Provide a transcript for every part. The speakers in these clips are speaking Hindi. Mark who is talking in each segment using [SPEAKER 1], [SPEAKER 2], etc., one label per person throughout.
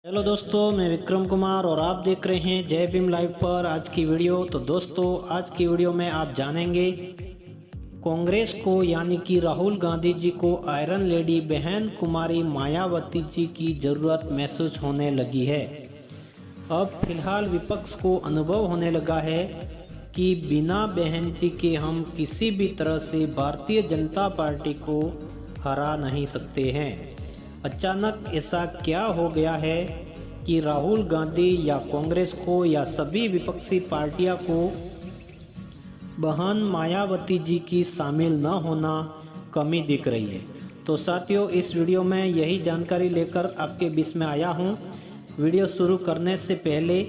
[SPEAKER 1] हेलो दोस्तों, मैं विक्रम कुमार और आप देख रहे हैं जय भीम लाइव पर आज की वीडियो। तो दोस्तों, आज की वीडियो में आप जानेंगे कांग्रेस को यानी कि राहुल गांधी जी को आयरन लेडी बहन कुमारी मायावती जी की ज़रूरत महसूस होने लगी है। अब फिलहाल विपक्ष को अनुभव होने लगा है कि बिना बहन जी के हम किसी भी तरह से भारतीय जनता पार्टी को हरा नहीं सकते हैं। अचानक ऐसा क्या हो गया है कि राहुल गांधी या कांग्रेस को या सभी विपक्षी पार्टियों को बहन मायावती जी की शामिल न होना कमी दिख रही है। तो साथियों, इस वीडियो में यही जानकारी लेकर आपके बीच में आया हूं। वीडियो शुरू करने से पहले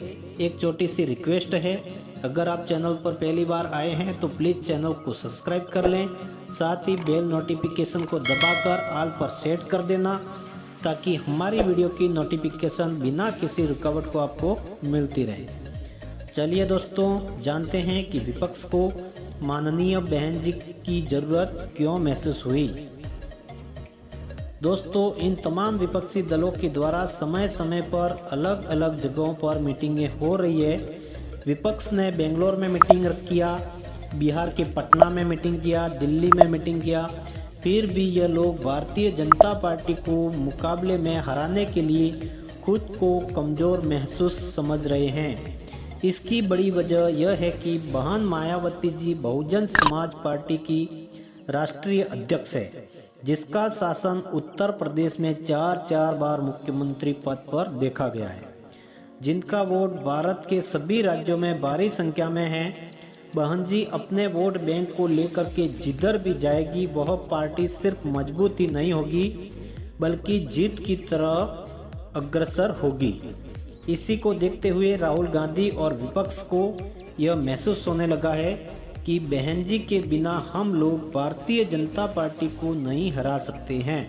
[SPEAKER 1] एक छोटी सी रिक्वेस्ट है, अगर आप चैनल पर पहली बार आए हैं तो प्लीज़ चैनल को सब्सक्राइब कर लें, साथ ही बेल नोटिफिकेशन को दबाकर ऑल पर सेट कर देना ताकि हमारी वीडियो की नोटिफिकेशन बिना किसी रुकावट को आपको मिलती रहे। चलिए दोस्तों, जानते हैं कि विपक्ष को माननीय बहन जी की ज़रूरत क्यों महसूस हुई। दोस्तों, इन तमाम विपक्षी दलों के द्वारा समय समय पर अलग अलग जगहों पर मीटिंगें हो रही है। विपक्ष ने बेंगलोर में मीटिंग किया, बिहार के पटना में मीटिंग किया, दिल्ली में मीटिंग किया, फिर भी ये लोग भारतीय जनता पार्टी को मुकाबले में हराने के लिए खुद को कमज़ोर महसूस समझ रहे हैं। इसकी बड़ी वजह यह है कि बहन मायावती जी बहुजन समाज पार्टी की राष्ट्रीय अध्यक्ष है, जिसका शासन उत्तर प्रदेश में चार बार मुख्यमंत्री पद पर देखा गया है, जिनका वोट भारत के सभी राज्यों में भारी संख्या में है। बहन जी अपने वोट बैंक को लेकर के जिधर भी जाएगी वह पार्टी सिर्फ मजबूत ही नहीं होगी बल्कि जीत की तरफ अग्रसर होगी। इसी को देखते हुए राहुल गांधी और विपक्ष को यह महसूस होने लगा है कि बहन जी के बिना हम लोग भारतीय जनता पार्टी को नहीं हरा सकते हैं।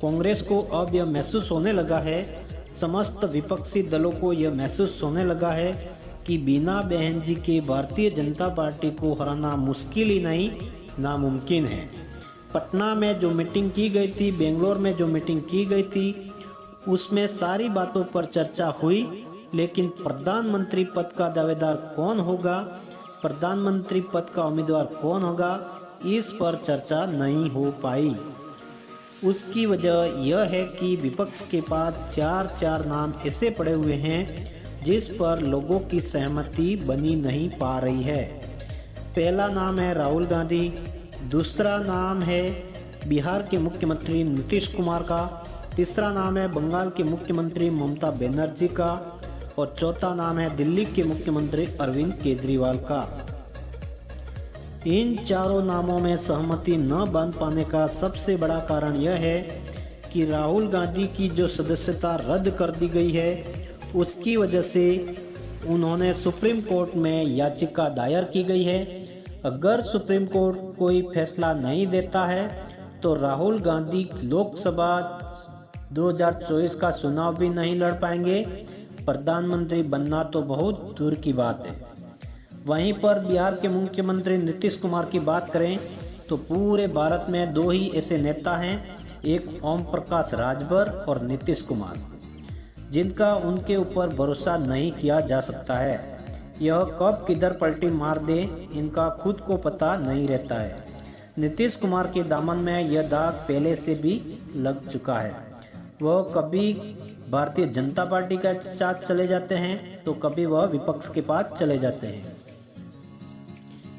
[SPEAKER 1] कांग्रेस को अब यह महसूस होने लगा है, समस्त विपक्षी दलों को यह महसूस होने लगा है कि बिना बहन जी के भारतीय जनता पार्टी को हराना मुश्किल ही नहीं नामुमकिन है। पटना में जो मीटिंग की गई थी, बेंगलोर में जो मीटिंग की गई थी, उसमें सारी बातों पर चर्चा हुई, लेकिन प्रधानमंत्री पद का दावेदार कौन होगा, प्रधानमंत्री पद का उम्मीदवार कौन होगा, इस पर चर्चा नहीं हो पाई। उसकी वजह यह है कि विपक्ष के पास चार नाम ऐसे पड़े हुए हैं जिस पर लोगों की सहमति बनी नहीं पा रही है। पहला नाम है राहुल गांधी, दूसरा नाम है बिहार के मुख्यमंत्री नीतीश कुमार का, तीसरा नाम है बंगाल के मुख्यमंत्री ममता बनर्जी का और चौथा नाम है दिल्ली के मुख्यमंत्री अरविंद केजरीवाल का। इन चारों नामों में सहमति न बन पाने का सबसे बड़ा कारण यह है कि राहुल गांधी की जो सदस्यता रद्द कर दी गई है, उसकी वजह से उन्होंने सुप्रीम कोर्ट में याचिका दायर की गई है। अगर सुप्रीम कोर्ट कोई फैसला नहीं देता है तो राहुल गांधी लोकसभा 2024 का चुनाव भी नहीं लड़ पाएंगे, प्रधानमंत्री बनना तो बहुत दूर की बात है। वहीं पर बिहार के मुख्यमंत्री नीतीश कुमार की बात करें तो पूरे भारत में दो ही ऐसे नेता हैं, एक ओम प्रकाश राजभर और नीतीश कुमार, जिनका उनके ऊपर भरोसा नहीं किया जा सकता है। यह कब किधर पलटी मार दे इनका खुद को पता नहीं रहता है। नीतीश कुमार के दामन में यह दाग पहले से भी लग चुका है। वह कभी भारतीय जनता पार्टी का साथ चले जाते हैं तो कभी वह विपक्ष के पास चले जाते हैं।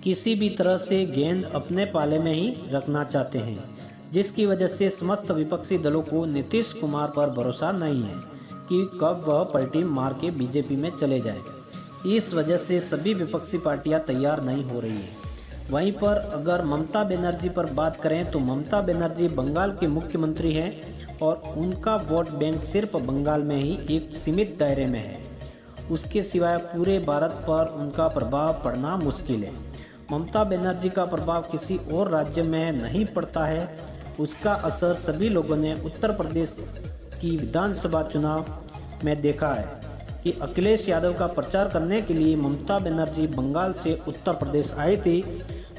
[SPEAKER 1] किसी भी तरह से गेंद अपने पाले में ही रखना चाहते हैं, जिसकी वजह से समस्त विपक्षी दलों को नीतीश कुमार पर भरोसा नहीं है कि कब वह पलटी मार के बीजेपी में चले जाएगा। इस वजह से सभी विपक्षी पार्टियां तैयार नहीं हो रही है। वहीं पर अगर ममता बनर्जी पर बात करें तो ममता बनर्जी बंगाल के मुख्यमंत्री हैं और उनका वोट बैंक सिर्फ बंगाल में ही एक सीमित दायरे में है। उसके सिवाय पूरे भारत पर उनका प्रभाव पड़ना मुश्किल है। ममता बनर्जी का प्रभाव किसी और राज्य में नहीं पड़ता है। उसका असर सभी लोगों ने उत्तर प्रदेश की विधानसभा चुनाव में देखा है कि अखिलेश यादव का प्रचार करने के लिए ममता बनर्जी बंगाल से उत्तर प्रदेश आई थी,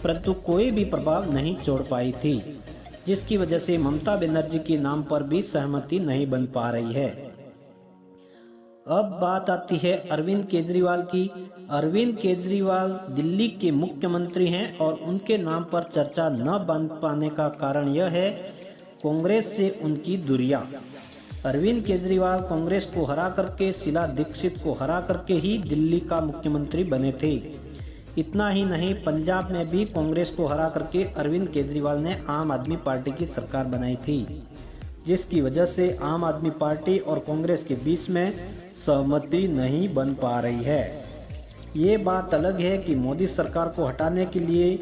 [SPEAKER 1] परंतु कोई भी प्रभाव नहीं छोड़ पाई थी, जिसकी वजह से ममता बनर्जी के नाम पर भी सहमति नहीं बन पा रही है। अब बात आती है अरविंद केजरीवाल की। अरविंद केजरीवाल दिल्ली के मुख्यमंत्री हैं और उनके नाम पर चर्चा न बन पाने का कारण यह है कांग्रेस से उनकी दूरियां। अरविंद केजरीवाल कांग्रेस को हरा करके शीला दीक्षित को हरा करके ही दिल्ली का मुख्यमंत्री बने थे। इतना ही नहीं, पंजाब में भी कांग्रेस को हरा करके अरविंद केजरीवाल ने आम आदमी पार्टी की सरकार बनाई थी, जिसकी वजह से आम आदमी पार्टी और कांग्रेस के बीच में सहमति नहीं बन पा रही है। ये बात अलग है कि मोदी सरकार को हटाने के लिए,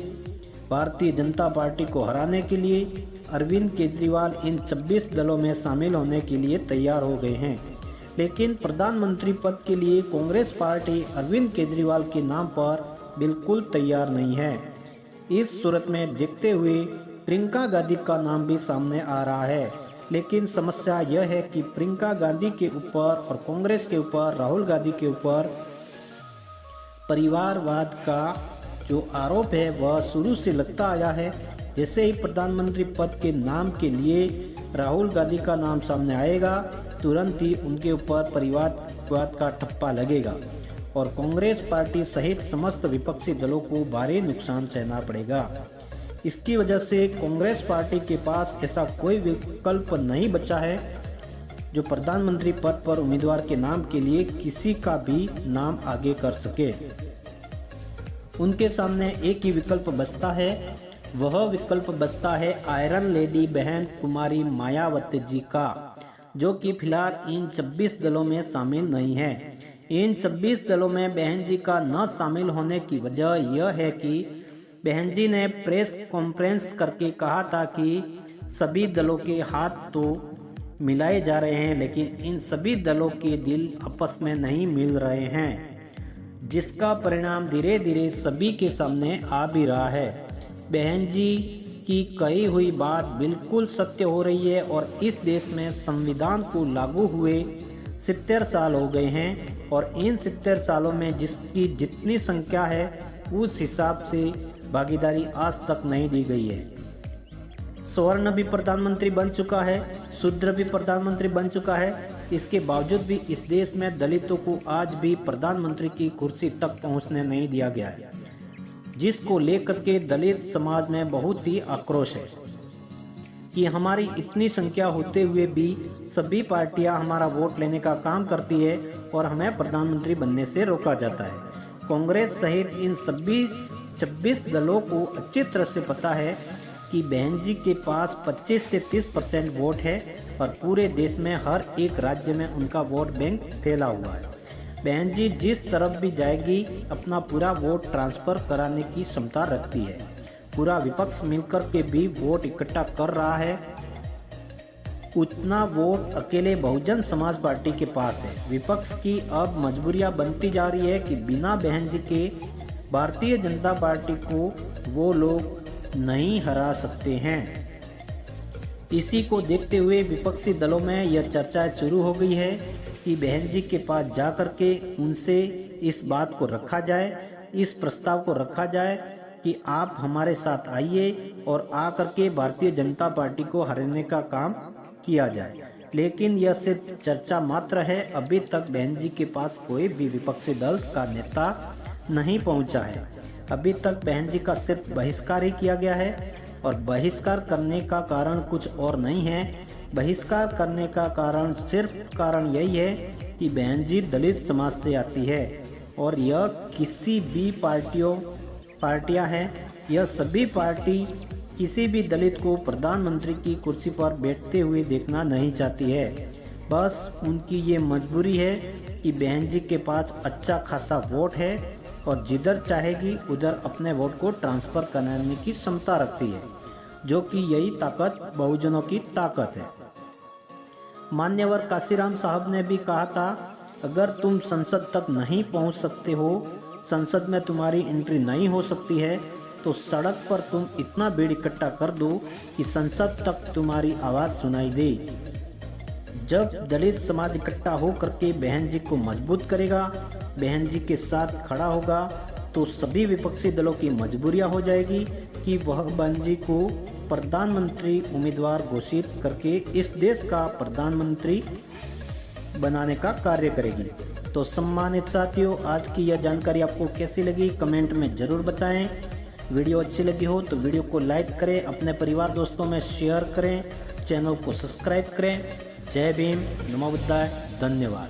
[SPEAKER 1] भारतीय जनता पार्टी को हराने के लिए अरविंद केजरीवाल इन 26 दलों में शामिल होने के लिए तैयार हो गए हैं, लेकिन प्रधानमंत्री पद के लिए कांग्रेस पार्टी अरविंद केजरीवाल के नाम पर बिल्कुल तैयार नहीं है। इस सूरत में देखते हुए प्रियंका गांधी का नाम भी सामने आ रहा है, लेकिन समस्या यह है कि प्रियंका गांधी के ऊपर और कांग्रेस के ऊपर, राहुल गांधी के ऊपर परिवारवाद का जो आरोप है वह शुरू से लगता आया है। जैसे ही प्रधानमंत्री पद के नाम के लिए राहुल गांधी का नाम सामने आएगा, तुरंत ही उनके ऊपर परिवारवाद का ठप्पा लगेगा और कांग्रेस पार्टी सहित समस्त विपक्षी दलों को भारी नुकसान सहना पड़ेगा। इसकी वजह से कांग्रेस पार्टी के पास ऐसा कोई विकल्प नहीं बचा है जो प्रधानमंत्री पद पर उम्मीदवार के नाम के लिए किसी का भी नाम आगे कर सके। उनके सामने एक ही विकल्प बचता है, वह विकल्प बचता है आयरन लेडी बहन कुमारी मायावती जी का, जो कि फिलहाल इन 26 दलों में शामिल नहीं है। इन 26 दलों में बहन जी का न शामिल होने की वजह यह है कि बहन जी ने प्रेस कॉन्फ्रेंस करके कहा था कि सभी दलों के हाथ तो मिलाए जा रहे हैं, लेकिन इन सभी दलों के दिल आपस में नहीं मिल रहे हैं, जिसका परिणाम धीरे धीरे सभी के सामने आ भी रहा है। बहन जी की कही हुई बात बिल्कुल सत्य हो रही है और इस देश में संविधान को लागू हुए 70 साल हो गए हैं और इन 70 सालों में जिसकी जितनी संख्या है उस हिसाब से भागीदारी आज तक नहीं दी गई है। स्वर्ण भी प्रधानमंत्री बन चुका है, शूद्र भी प्रधानमंत्री बन चुका है, इसके बावजूद भी इस देश में दलितों को आज भी प्रधानमंत्री की कुर्सी तक पहुंचने नहीं दिया गया है, जिसको लेकर के दलित समाज में बहुत ही आक्रोश है कि हमारी इतनी संख्या होते हुए भी सभी पार्टियां हमारा वोट लेने का काम करती है और हमें प्रधानमंत्री बनने से रोका जाता है। कांग्रेस सहित इन सभी 26 दलों को अच्छी तरह से पता है कि बहन जी के पास 25 से 30% वोट है और पूरे देश में हर एक राज्य में उनका वोट बैंक फैला हुआ है। बहन जी जिस तरफ भी जाएगी अपना पूरा वोट ट्रांसफर कराने की क्षमता रखती है। पूरा विपक्ष मिलकर के भी वोट इकट्ठा कर रहा है, उतना वोट अकेले बहुजन समाज पार्टी के पास है। विपक्ष की अब मजबूरियां बनती जा रही है कि बिना बहन जी के भारतीय जनता पार्टी को वो लोग नहीं हरा सकते हैं। इसी को देखते हुए विपक्षी दलों में यह चर्चा शुरू हो गई है कि बहन जी के पास जा करके उनसे इस बात को रखा जाए, इस प्रस्ताव को रखा जाए कि आप हमारे साथ आइए और आकर के भारतीय जनता पार्टी को हराने का काम किया जाए। लेकिन यह सिर्फ चर्चा मात्र है, अभी तक बहन जी के पास कोई भी विपक्षी दल का नेता नहीं पहुंचा है। अभी तक बहन जी का सिर्फ बहिष्कार ही किया गया है और बहिष्कार करने का कारण कुछ और नहीं है। बहिष्कार करने का कारण यही है कि बहन जी दलित समाज से आती है और यह किसी भी पार्टियां हैं, यह सभी पार्टी किसी भी दलित को प्रधानमंत्री की कुर्सी पर बैठते हुए देखना नहीं चाहती है। बस उनकी ये मजबूरी है कि बहन जी के पास अच्छा खासा वोट है और जिधर चाहेगी उधर अपने वोट को ट्रांसफ़र कराने की क्षमता रखती है, जो कि यही ताकत बहुजनों की ताकत है। मान्यवर काशीराम साहब ने भी कहा था, अगर तुम संसद तक नहीं पहुंच सकते हो, संसद में तुम्हारी एंट्री नहीं हो सकती है, तो सड़क पर तुम इतना भीड़ इकट्ठा कर दो कि संसद तक तुम्हारी आवाज़ सुनाई दे। जब दलित समाज इकट्ठा हो करके बहन जी को मजबूत करेगा, बहन जी के साथ खड़ा होगा, तो सभी विपक्षी दलों की मजबूरियां हो जाएगी कि वह बहन जी को प्रधानमंत्री उम्मीदवार घोषित करके इस देश का प्रधानमंत्री बनाने का कार्य करेगी। तो सम्मानित साथियों, आज की यह जानकारी आपको कैसी लगी कमेंट में ज़रूर बताएं। वीडियो अच्छी लगी हो तो वीडियो को लाइक करें, अपने परिवार दोस्तों में शेयर करें, चैनल को सब्सक्राइब करें। जय भीम, नमो बुद्धाय, धन्यवाद।